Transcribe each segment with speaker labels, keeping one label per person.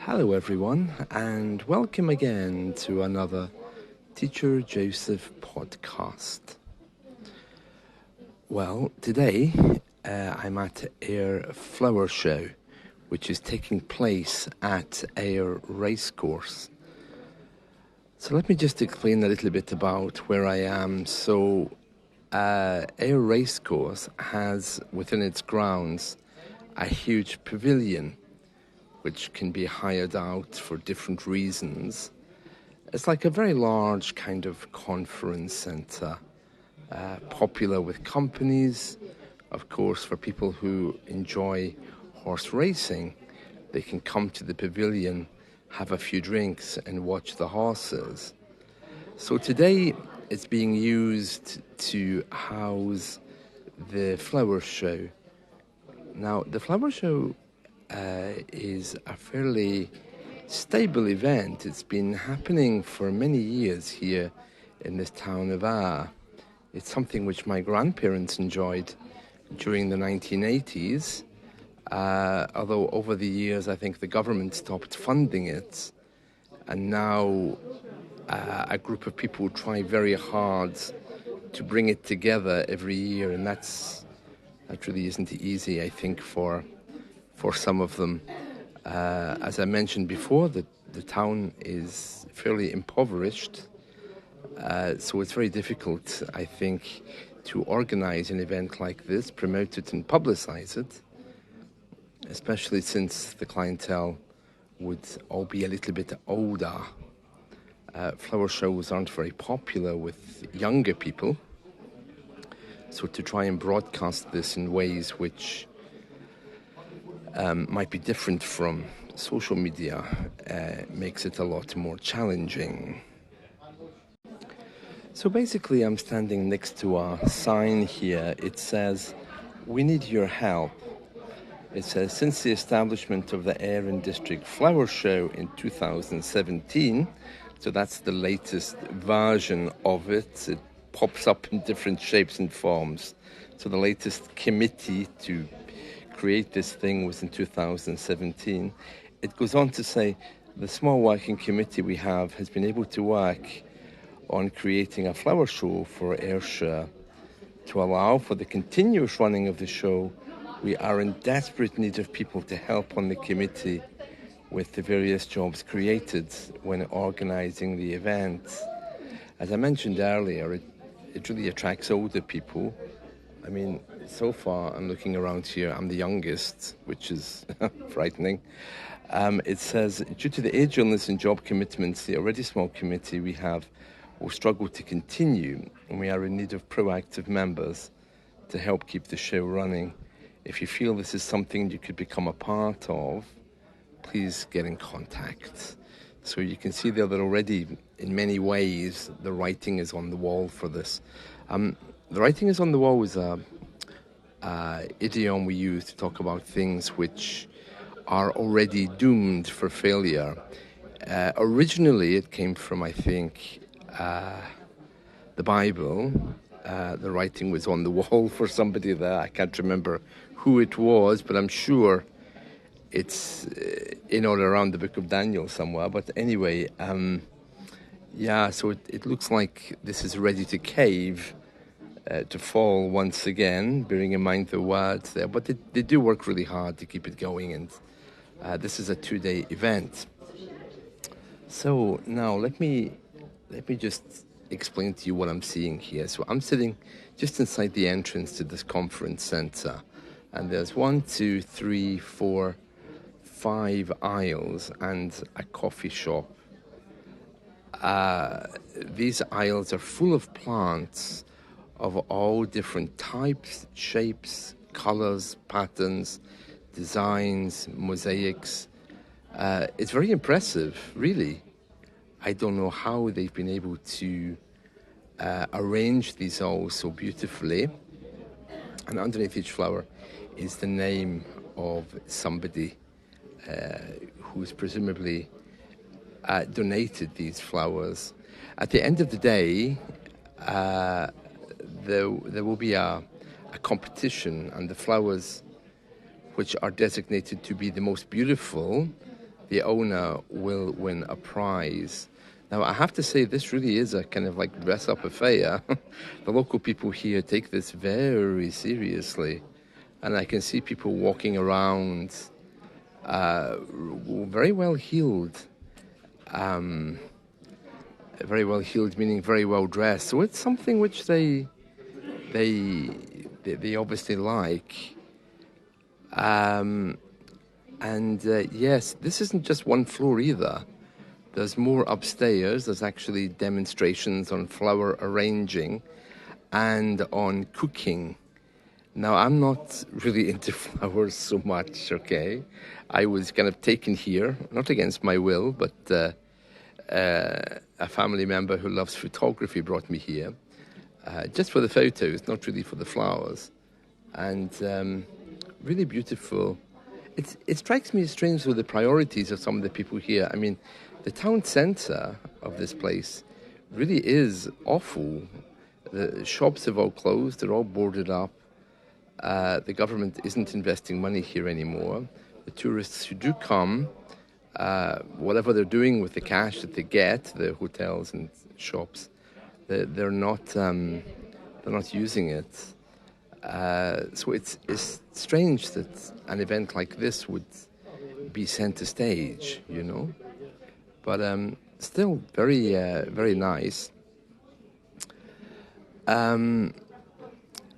Speaker 1: Hello everyone, and welcome again to another Teacher Joseph podcast. Well, today I'm at Ayr Flower Show, which is taking place at Ayr Racecourse. So let me just explain a little bit about where I am. So Ayr Racecourse has within its grounds a huge pavilion which can be hired out for different reasons. It's like a very large kind of conference centre, popular with companies. Of course, for people who enjoy horse racing, they can come to the pavilion, have a few drinks and watch the horses. So today it's being used to house the flower show. Now, the flower show is a fairly stable event. It's been happening for many years here in this town of Ayr. It's something which my grandparents enjoyed during the 1980s, although over the years I think the government stopped funding it, and now a group of people try very hard to bring it together every year, and that really isn't easy, I think, for some of them. As I mentioned before, the town is fairly impoverished, so it's very difficult, I think, to organize an event like this, promote it and publicize it, especially since the clientele would all be a little bit older. Flower shows aren't very popular with younger people, so to try and broadcast this in ways which might be different from social media makes it a lot more challenging. So basically I'm standing next to a sign here. It says, "We need your help." It says, "Since the establishment of the Ayr District Flower Show in 2017, so that's the latest version of it. It pops up in different shapes and forms. So the latest committee to create this thing was in 2017. It goes on to say, "The small working committee we have has been able to work on creating a flower show for Ayrshire. To allow for the continuous running of the show, we are in desperate need of people to help on the committee with the various jobs created when organising the event." As I mentioned earlier, it really attracts older people. I mean, so far, I'm looking around here, I'm the youngest, which is frightening. It says, "Due to the age, illness and job commitments, the already small committee we have will struggle to continue, and we are in need of proactive members to help keep the show running. If you feel this is something you could become a part of, please get in contact." So you can see there that already, in many ways, the writing is on the wall for this. The writing is on the wall is a idiom we use to talk about things which are already doomed for failure. Originally, it came from, I think, the Bible. The writing was on the wall for somebody there. I can't remember who it was, but I'm sure it's in or around the book of Daniel somewhere. But anyway, so it looks like this is ready to cave, to fall once again, bearing in mind the words there. But they do work really hard to keep it going, and this is a 2-day event. So now let me just explain to you what I'm seeing here. So I'm sitting just inside the entrance to this conference centre, and there's 1, 2, 3, 4, 5 aisles and a coffee shop. These aisles are full of plants of all different types, shapes, colours, patterns, designs, mosaics. It's very impressive, really. I don't know how they've been able to arrange these all so beautifully. And underneath each flower is the name of somebody who's presumably donated these flowers. At the end of the day, there will be a competition, and the flowers which are designated to be the most beautiful the owner will win a prize. Now, I have to say, this really is a kind of like dress-up affair. The local people here take this very seriously, and I can see people walking around very well heeled. Very well heeled, meaning very well dressed. So it's something which they obviously like. And yes, this isn't just one floor either. There's more upstairs. There's actually demonstrations on flower arranging and on cooking. Now, I'm not really into flowers so much, okay? I was kind of taken here, not against my will, but a family member who loves photography brought me here, just for the photos, not really for the flowers. And really beautiful. It strikes me as strange with the priorities of some of the people here. I mean, the town centre of this place really is awful. The shops have all closed, they're all boarded up. The government isn't investing money here anymore. The tourists who do come, whatever they're doing with the cash that they get, the hotels and shops, they're not using it. So it's strange that an event like this would be centre stage, you know. But still very nice.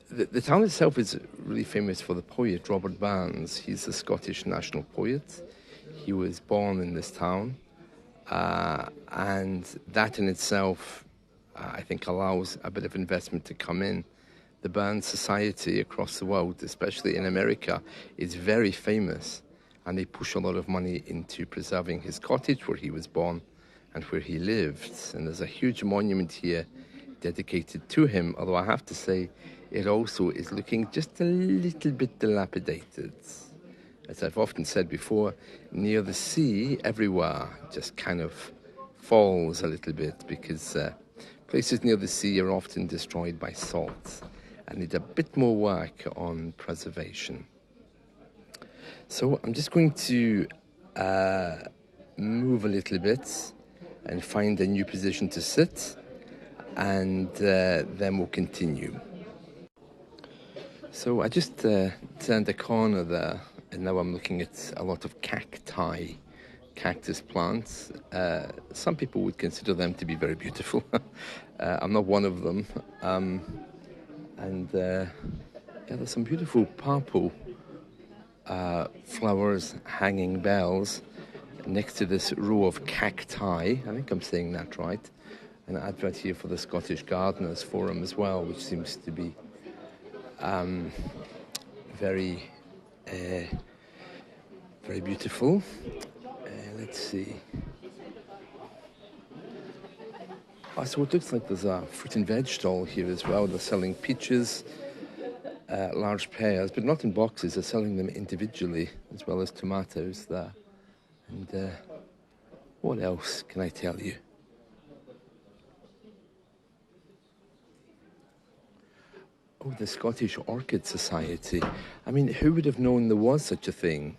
Speaker 1: The town itself is really famous for the poet Robert Burns. He's a Scottish national poet. He was born in this town, and that in itself, I think, allows a bit of investment to come in. The Burns Society across the world, especially in America, is very famous, and they push a lot of money into preserving his cottage where he was born and where he lived. And there's a huge monument here dedicated to him, although I have to say it also is looking just a little bit dilapidated. As I've often said before, near the sea, everywhere just kind of falls a little bit because places near the sea are often destroyed by salt and need a bit more work on preservation. So I'm just going to move a little bit and find a new position to sit, and then we'll continue. So I just turned a corner there, and now I'm looking at a lot of cacti, cactus plants. Some people would consider them to be very beautiful. I'm not one of them. And yeah, there's some beautiful purple flowers, hanging bells, next to this row of cacti. I think I'm saying that right. An advert here for the Scottish Gardeners Forum as well, which seems to be very beautiful. Let's see. Oh, so it looks like there's a fruit and veg stall here as well. They're selling peaches, large pears, but not in boxes. They're selling them individually, as well as tomatoes there. And what else can I tell you? Oh, the Scottish Orchid Society. I mean, who would have known there was such a thing?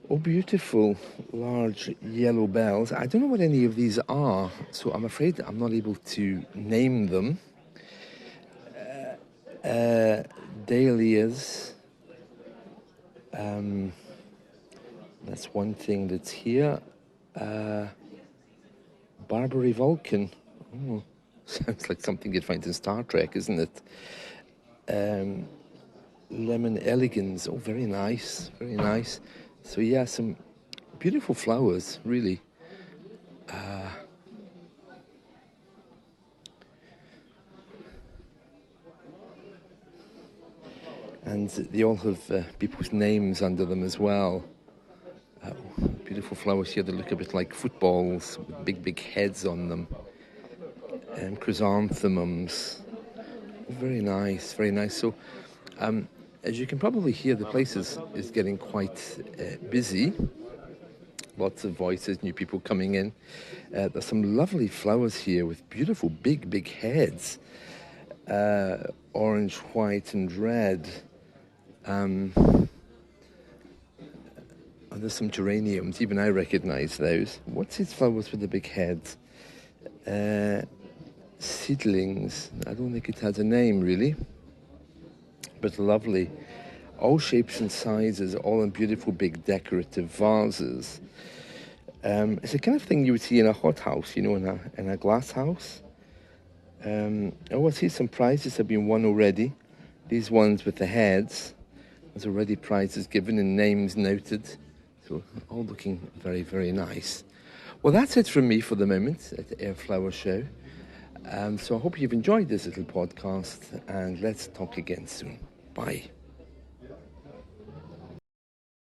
Speaker 1: Oh, beautiful, large yellow bells. I don't know what any of these are, so I'm afraid I'm not able to name them. Dahlias. That's one thing that's here. Barbary Vulcan. Oh, sounds like something you'd find in Star Trek, isn't it? Lemon elegans. Oh, very nice, very nice. So yeah, some beautiful flowers, really. And they all have people's names under them as well. Beautiful flowers here that look a bit like footballs with big heads on them. And chrysanthemums. Very nice, very nice. So, as you can probably hear, the place is getting quite busy. Lots of voices, new people coming in. There's some lovely flowers here with beautiful big heads. Orange, white and red. Oh, there's some geraniums. Even I recognise those. What's these flowers with the big heads? Seedlings. I don't think it has a name, really. But lovely. All shapes and sizes, all in beautiful big decorative vases. It's the kind of thing you would see in a hothouse, in a glass house. I see some prizes have been won already. These ones with the heads, there's already prizes given and names noted. So all looking very, very nice. Well, that's it from me for the moment at the Ayr Flower Show. So I hope you've enjoyed this little podcast, and let's talk again soon. Bye.